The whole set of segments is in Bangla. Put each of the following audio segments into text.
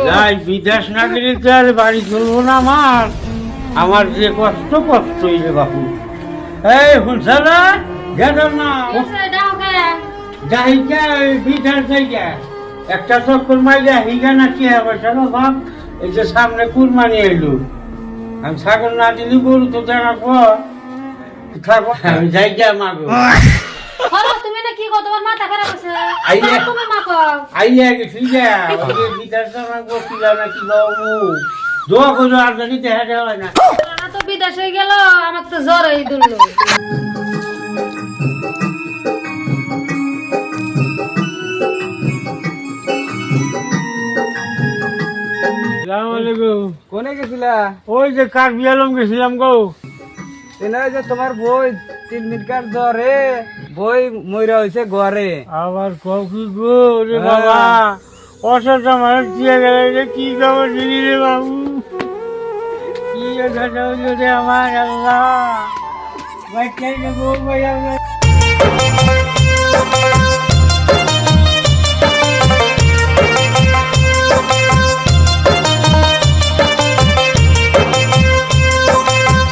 যাই বিদেশ না গেলে তো আর বাড়ি চলবো না আমার যে কষ্টই রে বাপু। এই শুনছ না গেলাম না যাইকা বিদেশ যাইকা একটা চক্কর মাইলে হিগা না কি হবে চলো বাপ। এই যে সামনে কুরবানি এলো, আমি ছাগল না দিলি গরু তো জানাবো থাকো, আমি যাইকা মাগো। তুমি না কি কত মাথা খারাপ আছে আইলে তুমি মাকো আইলে গেছি যা ওই বিদেশ জানাবো কিলা না কি বাবু দোয়া করো আর যদি দেখা দেওয়া হয় না। না তো বিদেশ হয়ে গেল আমার তো জ্বর এই দুললো। কোনে গেছিলা? ওই যে কার্বি আলম গেছিলাম গো। এনে যে তোমার বই 3 মিনিটকার জ্বরে বই মইরা হইছে ঘরে। আবার কফি গো রে বাবা, অসুস্থ মানুষ দিয়ে গেলে রে কি খবর দিলি রে বাবু, কি কথা হইলো রে আমার আল্লাহ। বাচ্চাই গো ভাই আমরা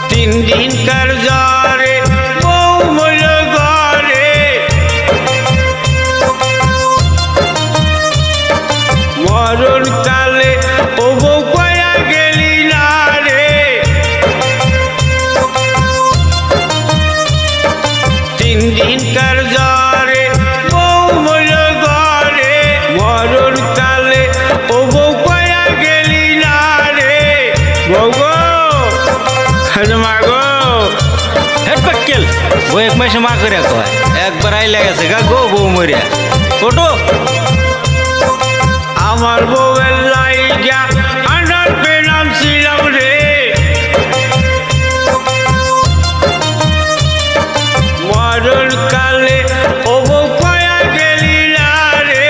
3 দিনকার জ্বরে বউ মইল ঘরে, মরণ কালে ও বউ কয়া গেলি না রে। 3 দিনকার জ্বরে বউ মইল ঘরে, মরণ কালে ও বউ কয়া গেলি না রে। বউ গো মাগো হেড পাক্কেল বউ এক মাসে মা করে কয় একবার আইলে গেছে গা গো বউ মরিয়া ওটো। আমার বউয়ের লাইগা আন্ডার পেনাম ছিলাম রে, মরণ কালে ও বউ কয়া গেলি না রে।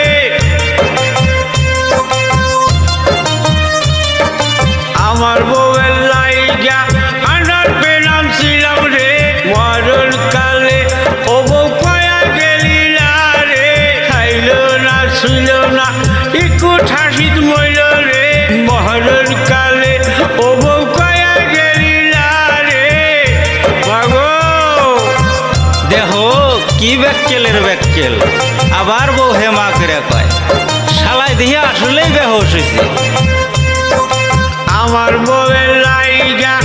আমার বউয়ের লাইগা আন্ডার পেনাম ছিলাম রে, মরণ কালে ও বউ কয়া গেলি না রে। খাইলো না শুইল না একটু ঠাসিত মইল রে, মরণ কালে ও বউ কয়া গেলি না রে। মাগো দেহ কি ব্যাককেলের ব্যাককেল, আবার বউ হেমা করে কয় শালাই দিয়ে আসলেই বেহোশ হয়েছে। আমার বউয়ের লাইগা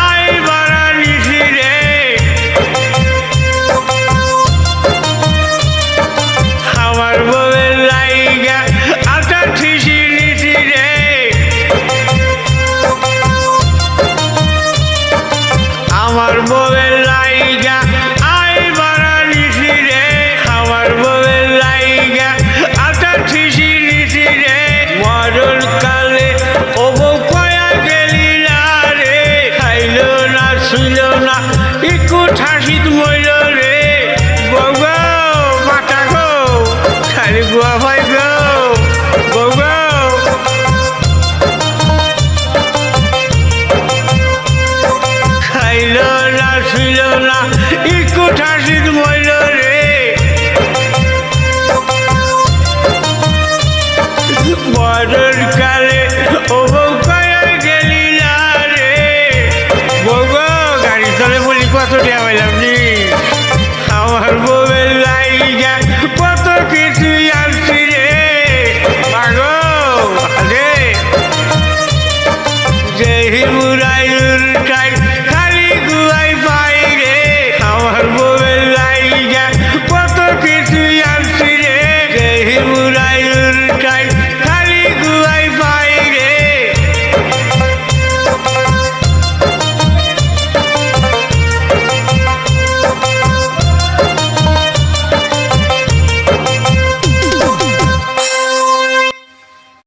আই বাড়া নিছি রে, আমার বউয়ের লাইগা আটা ঠিসি নিছি রে। আমার বউয়ের লাইগা আই বাড়া নিছি রে, আমার বউয়ের লাইগা আটা ঠিসি নিছি রে। মরণ কালে ও বউ কয়া গেলি না রে, খাইলো না শুইল না একটু ঠাসিত মইল রে। বউ গো মাতা গো খালি গুয়া ভাই গো, বউ গো খাইলো না শুইল না একটু ঠাসিত মইল